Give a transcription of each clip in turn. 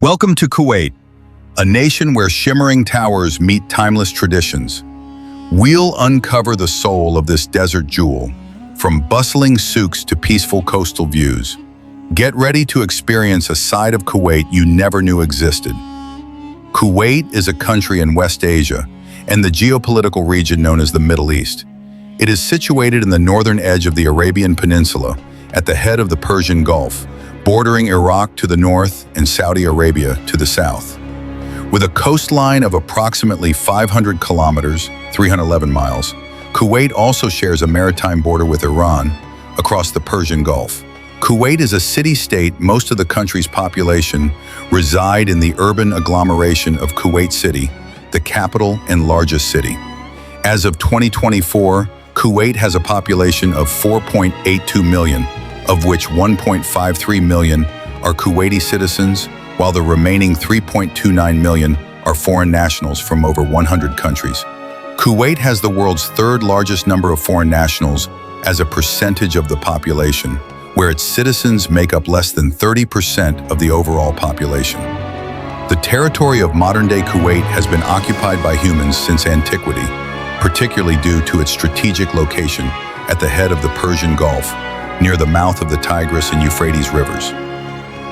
Welcome to Kuwait, a nation where shimmering towers meet timeless traditions. We'll uncover the soul of this desert jewel, from bustling souks to peaceful coastal views. Get ready to experience a side of Kuwait you never knew existed. Kuwait is a country in West Asia and the geopolitical region known as the Middle East. It is situated in the northern edge of the Arabian Peninsula, at the head of the Persian Gulf, bordering Iraq to the north and Saudi Arabia to the south. With a coastline of approximately 500 kilometers, 311 miles, Kuwait also shares a maritime border with Iran across the Persian Gulf. Kuwait is a city-state. Most of the country's population reside in the urban agglomeration of Kuwait City, the capital and largest city. As of 2024, Kuwait has a population of 4.82 million, of which 1.53 million are Kuwaiti citizens, while the remaining 3.29 million are foreign nationals from over 100 countries. Kuwait has the world's third largest number of foreign nationals as a percentage of the population, where its citizens make up less than 30% of the overall population. The territory of modern-day Kuwait has been occupied by humans since antiquity, particularly due to its strategic location at the head of the Persian Gulf, near the mouth of the Tigris and Euphrates rivers.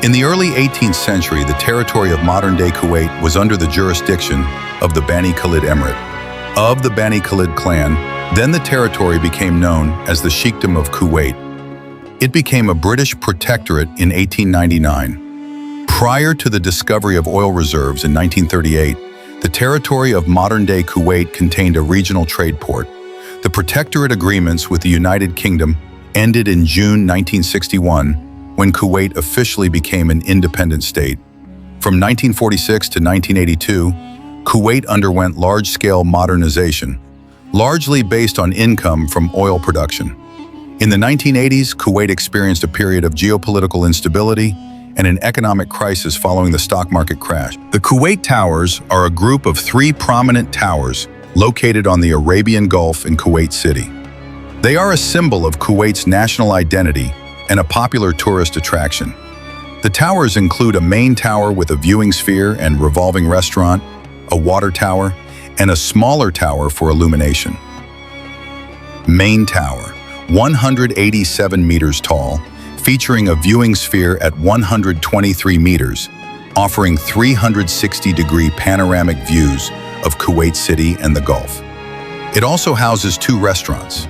In the early 18th century, the territory of modern-day Kuwait was under the jurisdiction of the Bani Khalid Emirate. Of the Bani Khalid clan, then the territory became known as the Sheikhdom of Kuwait. It became a British protectorate in 1899. Prior to the discovery of oil reserves in 1938, the territory of modern-day Kuwait contained a regional trade port. The protectorate agreements with the United Kingdom ended in June 1961, when Kuwait officially became an independent state. From 1946 to 1982, Kuwait underwent large-scale modernization, largely based on income from oil production. In the 1980s, Kuwait experienced a period of geopolitical instability and an economic crisis following the stock market crash. The Kuwait Towers are a group of 3 prominent towers located on the Arabian Gulf in Kuwait City. They are a symbol of Kuwait's national identity and a popular tourist attraction. The towers include a main tower with a viewing sphere and revolving restaurant, a water tower, and a smaller tower for illumination. Main tower, 187 meters tall, featuring a viewing sphere at 123 meters, offering 360-degree panoramic views of Kuwait City and the Gulf. It also houses 2 restaurants.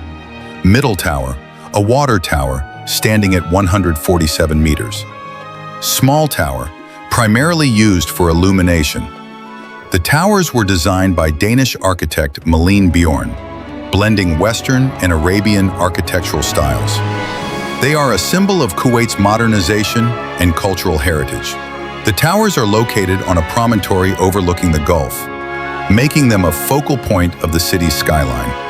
Middle tower, a water tower, standing at 147 meters. Small tower, primarily used for illumination. The towers were designed by Danish architect Malene Bjorn, blending Western and Arabian architectural styles. They are a symbol of Kuwait's modernization and cultural heritage. The towers are located on a promontory overlooking the Gulf, making them a focal point of the city's skyline.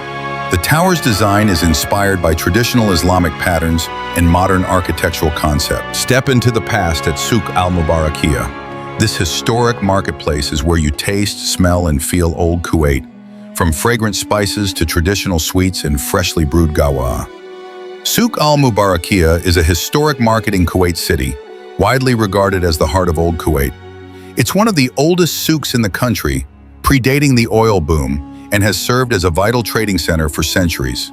The tower's design is inspired by traditional Islamic patterns and modern architectural concepts. Step into the past at Souk Al-Mubarakiya. This historic marketplace is where you taste, smell, and feel old Kuwait, from fragrant spices to traditional sweets and freshly brewed gawa. Souk Al-Mubarakiya is a historic market in Kuwait City, widely regarded as the heart of old Kuwait. It's one of the oldest souks in the country, predating the oil boom, and has served as a vital trading center for centuries.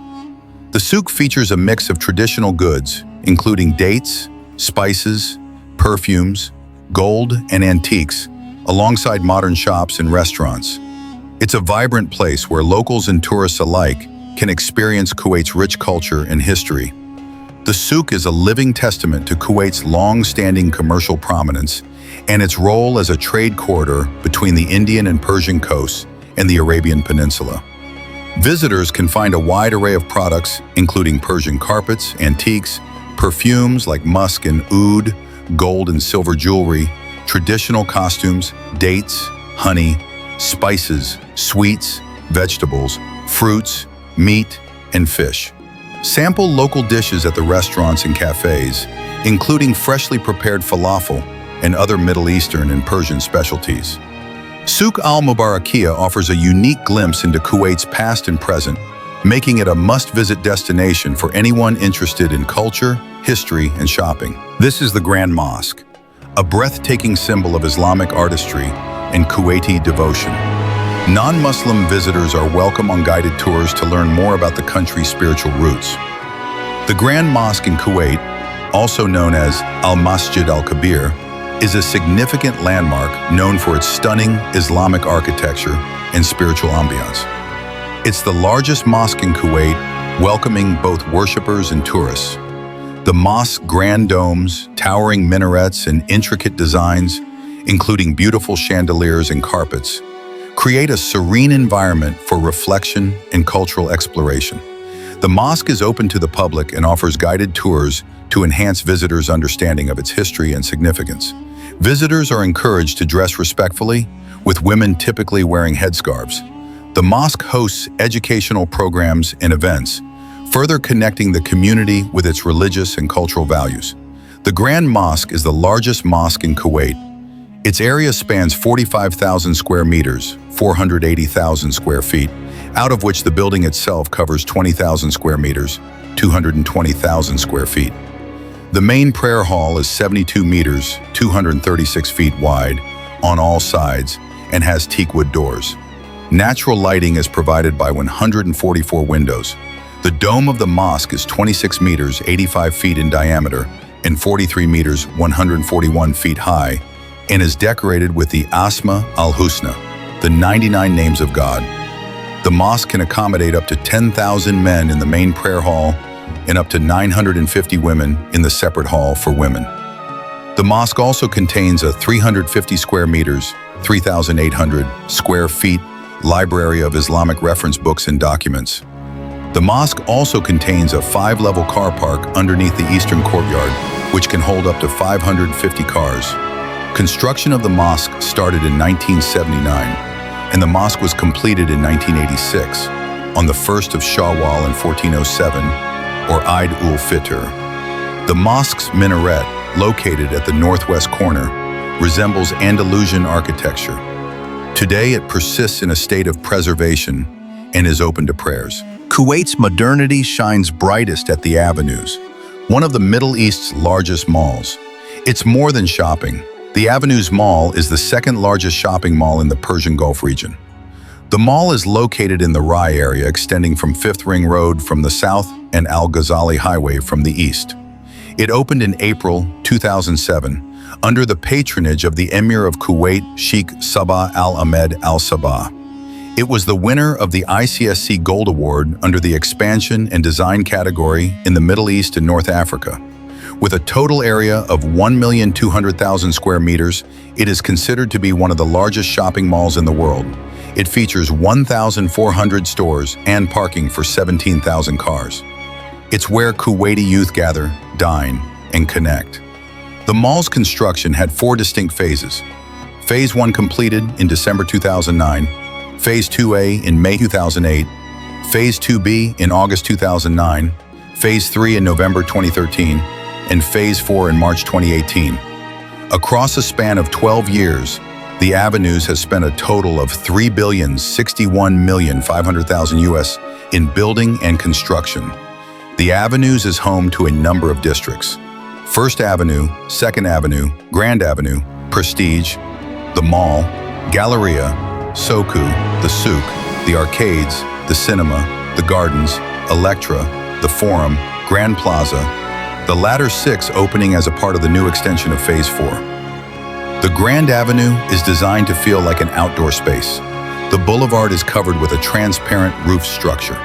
The souk features a mix of traditional goods, including dates, spices, perfumes, gold, and antiques, alongside modern shops and restaurants. It's a vibrant place where locals and tourists alike can experience Kuwait's rich culture and history. The souk is a living testament to Kuwait's long-standing commercial prominence and its role as a trade corridor between the Indian and Persian coasts and the Arabian Peninsula. Visitors can find a wide array of products, including Persian carpets, antiques, perfumes like musk and oud, gold and silver jewelry, traditional costumes, dates, honey, spices, sweets, vegetables, fruits, meat, and fish. Sample local dishes at the restaurants and cafes, including freshly prepared falafel and other Middle Eastern and Persian specialties. Souk Al-Mubarakiya offers a unique glimpse into Kuwait's past and present, making it a must-visit destination for anyone interested in culture, history, and shopping. This is the Grand Mosque, a breathtaking symbol of Islamic artistry and Kuwaiti devotion. Non-Muslim visitors are welcome on guided tours to learn more about the country's spiritual roots. The Grand Mosque in Kuwait, also known as Al-Masjid Al-Kabir, is a significant landmark known for its stunning Islamic architecture and spiritual ambiance. It's the largest mosque in Kuwait, welcoming both worshippers and tourists. The mosque's grand domes, towering minarets, and intricate designs, including beautiful chandeliers and carpets, create a serene environment for reflection and cultural exploration. The mosque is open to the public and offers guided tours to enhance visitors' understanding of its history and significance. Visitors are encouraged to dress respectfully, with women typically wearing headscarves. The mosque hosts educational programs and events, further connecting the community with its religious and cultural values. The Grand Mosque is the largest mosque in Kuwait. Its area spans 45,000 square meters, 480,000 square feet, out of which the building itself covers 20,000 square meters, 220,000 square feet. The main prayer hall is 72 meters, 236 feet wide, on all sides, and has teakwood doors. Natural lighting is provided by 144 windows. The dome of the mosque is 26 meters, 85 feet in diameter, and 43 meters, 141 feet high, and is decorated with the Asma al-Husna, the 99 names of God. The mosque can accommodate up to 10,000 men in the main prayer hall and up to 950 women in the separate hall for women. The mosque also contains a 350 square meters, 3,800 square feet library of Islamic reference books and documents. The mosque also contains a 5-level car park underneath the eastern courtyard, which can hold up to 550 cars. Construction of the mosque started in 1979, and the mosque was completed in 1986, on the 1st of Shawwal in 1407, or Eid ul-Fitr. The mosque's minaret, located at the northwest corner, resembles Andalusian architecture. Today, it persists in a state of preservation and is open to prayers. Kuwait's modernity shines brightest at the Avenues, one of the Middle East's largest malls. It's more than shopping. The Avenues Mall is the second largest shopping mall in the Persian Gulf region. The mall is located in the Rai area, extending from 5th Ring Road from the south and Al Ghazali Highway from the east. It opened in April 2007 under the patronage of the Emir of Kuwait, Sheikh Sabah Al-Ahmed Al-Sabah. It was the winner of the ICSC Gold Award under the Expansion and Design category in the Middle East and North Africa. With a total area of 1,200,000 square meters, it is considered to be one of the largest shopping malls in the world. It features 1,400 stores and parking for 17,000 cars. It's where Kuwaiti youth gather, dine, and connect. The mall's construction had 4 distinct phases. Phase 1 completed in December 2009, Phase 2A in May 2008, Phase 2B in August 2009, Phase 3 in November 2013, and Phase 4 in March 2018. Across a span of 12 years, the Avenues has spent a total of $3,061,500,000 US in building and construction. The Avenues is home to a number of districts: First Avenue, Second Avenue, Grand Avenue, Prestige, the Mall, Galleria, Soku, the Souk, the Arcades, the Cinema, the Gardens, Electra, the Forum, Grand Plaza, the latter 6 opening as a part of the new extension of Phase 4. The Grand Avenue is designed to feel like an outdoor space. The boulevard is covered with a transparent roof structure.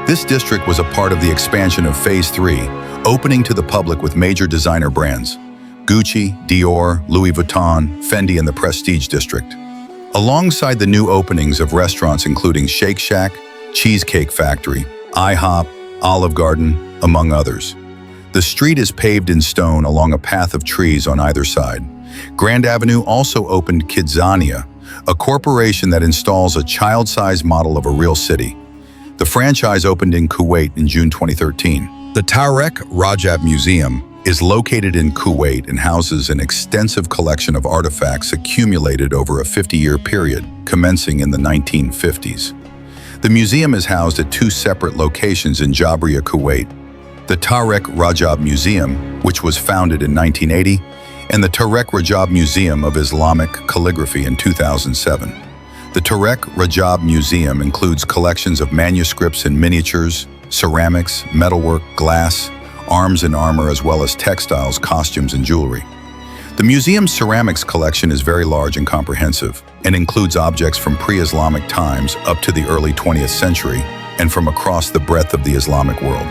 This district was a part of the expansion of Phase 3, opening to the public with major designer brands: Gucci, Dior, Louis Vuitton, Fendi, and the Prestige District. Alongside the new openings of restaurants including Shake Shack, Cheesecake Factory, IHOP, Olive Garden, among others. The street is paved in stone along a path of trees on either side. Grand Avenue also opened Kidzania, a corporation that installs a child-sized model of a real city. The franchise opened in Kuwait in June 2013. The Tareq Rajab Museum is located in Kuwait and houses an extensive collection of artifacts accumulated over a 50-year period, commencing in the 1950s. The museum is housed at 2 separate locations in Jabriya, Kuwait. The Tareq Rajab Museum, which was founded in 1980, and the Tareq Rajab Museum of Islamic Calligraphy in 2007. The Tareq Rajab Museum includes collections of manuscripts and miniatures, ceramics, metalwork, glass, arms and armor, as well as textiles, costumes, and jewelry. The museum's ceramics collection is very large and comprehensive, and includes objects from pre-Islamic times up to the early 20th century and from across the breadth of the Islamic world.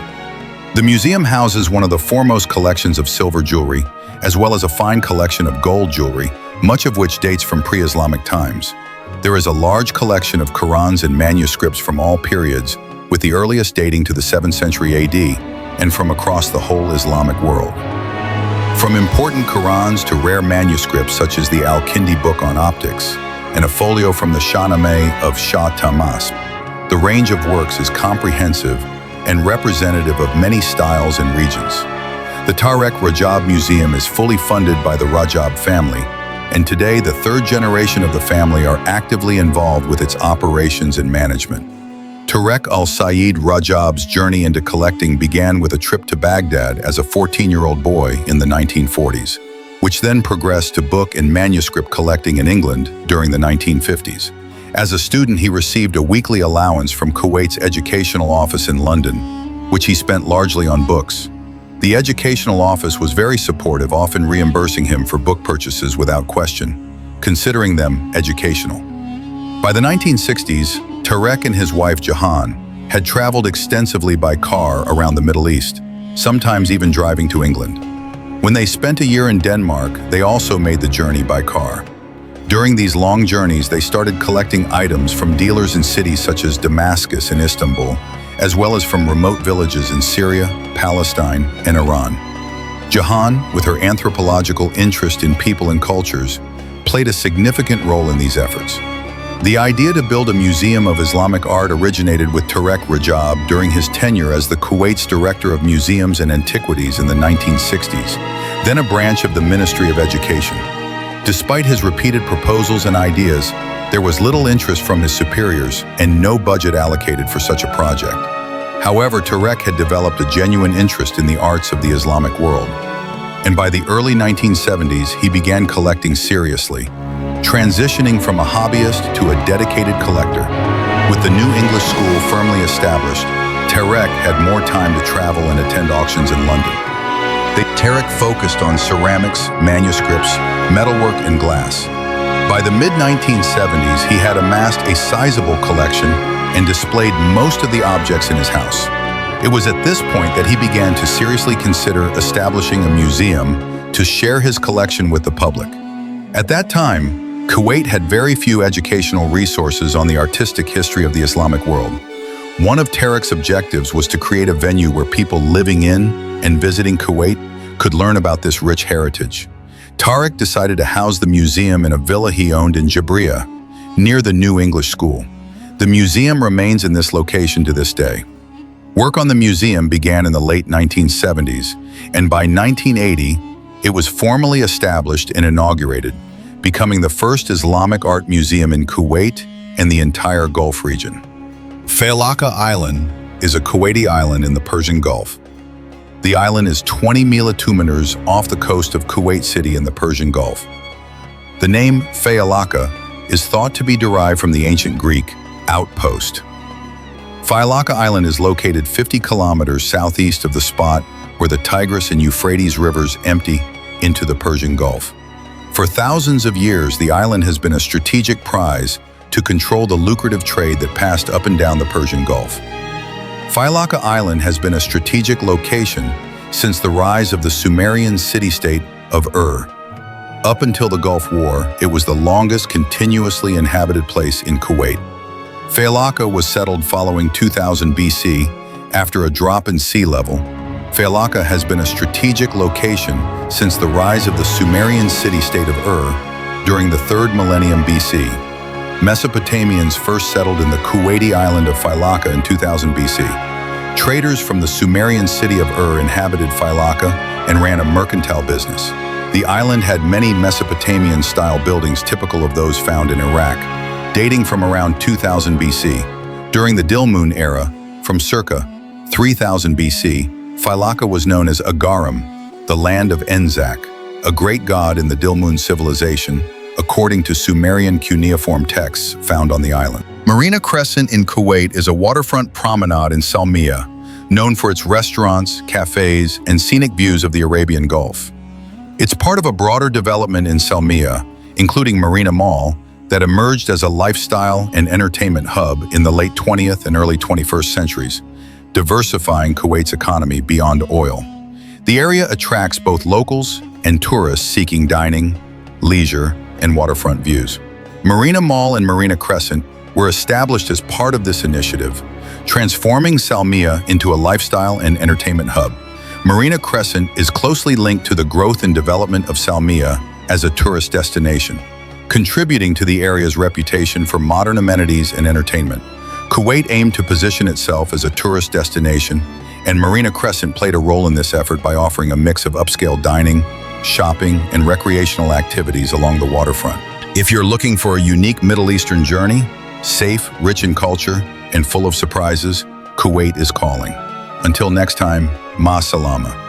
The museum houses one of the foremost collections of silver jewelry, as well as a fine collection of gold jewelry, much of which dates from pre-Islamic times. There is a large collection of Qurans and manuscripts from all periods, with the earliest dating to the 7th century AD, and from across the whole Islamic world. From important Qurans to rare manuscripts such as the Al-Kindi book on optics and a folio from the Shahnameh of Shah Tahmasp, the range of works is comprehensive and representative of many styles and regions. The Tareq Rajab Museum is fully funded by the Rajab family, and today the third generation of the family are actively involved with its operations and management. Tareq al-Sayyid Rajab's journey into collecting began with a trip to Baghdad as a 14-year-old boy in the 1940s, which then progressed to book and manuscript collecting in England during the 1950s. As a student, he received a weekly allowance from Kuwait's educational office in London, which he spent largely on books. The educational office was very supportive, often reimbursing him for book purchases without question, considering them educational. By the 1960s, Tareq and his wife Jahan had traveled extensively by car around the Middle East, sometimes even driving to England. When they spent a year in Denmark, they also made the journey by car. During these long journeys, they started collecting items from dealers in cities such as Damascus and Istanbul, as well as from remote villages in Syria, Palestine, and Iran. Jahan, with her anthropological interest in people and cultures, played a significant role in these efforts. The idea to build a museum of Islamic art originated with Tareq Rajab during his tenure as the Kuwait's Director of Museums and Antiquities in the 1960s, then a branch of the Ministry of Education. Despite his repeated proposals and ideas, there was little interest from his superiors and no budget allocated for such a project. However, Tareq had developed a genuine interest in the arts of the Islamic world, and by the early 1970s, he began collecting seriously, transitioning from a hobbyist to a dedicated collector. With the new English school firmly established, Tareq had more time to travel and attend auctions in London. Tareq focused on ceramics, manuscripts, metalwork, and glass. By the mid-1970s, he had amassed a sizable collection and displayed most of the objects in his house. It was at this point that he began to seriously consider establishing a museum to share his collection with the public. At that time, Kuwait had very few educational resources on the artistic history of the Islamic world. One of Tareq's objectives was to create a venue where people living in and visiting Kuwait could learn about this rich heritage. Tareq decided to house the museum in a villa he owned in Jabriya, near the new English school. The museum remains in this location to this day. Work on the museum began in the late 1970s, and by 1980, it was formally established and inaugurated, becoming the first Islamic art museum in Kuwait and the entire Gulf region. Failaka Island is a Kuwaiti island in the Persian Gulf. The island is 20 kilometers off the coast of Kuwait City in the Persian Gulf. The name Failaka is thought to be derived from the ancient Greek outpost. Failaka Island is located 50 kilometers southeast of the spot where the Tigris and Euphrates rivers empty into the Persian Gulf. For thousands of years, the island has been a strategic prize to control the lucrative trade that passed up and down the Persian Gulf. Failaka Island has been a strategic location since the rise of the Sumerian city-state of Ur. Up until the Gulf War, it was the longest continuously inhabited place in Kuwait. Failaka was settled following 2000 BC after a drop in sea level. Failaka has been a strategic location since the rise of the Sumerian city-state of Ur during the 3rd millennium BC. Mesopotamians first settled in the Kuwaiti island of Failaka in 2000 BC. Traders from the Sumerian city of Ur inhabited Failaka and ran a mercantile business. The island had many Mesopotamian-style buildings typical of those found in Iraq, dating from around 2000 BC. During the Dilmun era, from circa 3000 BC, Failaka was known as Agarim, the land of Enzak, a great god in the Dilmun civilization, according to Sumerian cuneiform texts found on the island. Marina Crescent in Kuwait is a waterfront promenade in Salmiya, known for its restaurants, cafes, and scenic views of the Arabian Gulf. It's part of a broader development in Salmiya, including Marina Mall, that emerged as a lifestyle and entertainment hub in the late 20th and early 21st centuries, diversifying Kuwait's economy beyond oil. The area attracts both locals and tourists seeking dining, leisure, and waterfront views. Marina Mall and Marina Crescent were established as part of this initiative, transforming Salmiya into a lifestyle and entertainment hub. Marina Crescent is closely linked to the growth and development of Salmiya as a tourist destination, contributing to the area's reputation for modern amenities and entertainment. Kuwait aimed to position itself as a tourist destination, and Marina Crescent played a role in this effort by offering a mix of upscale dining, shopping, and recreational activities along the waterfront. If you're looking for a unique Middle Eastern journey, safe, rich in culture, and full of surprises, Kuwait is calling. Until next time, ma salama.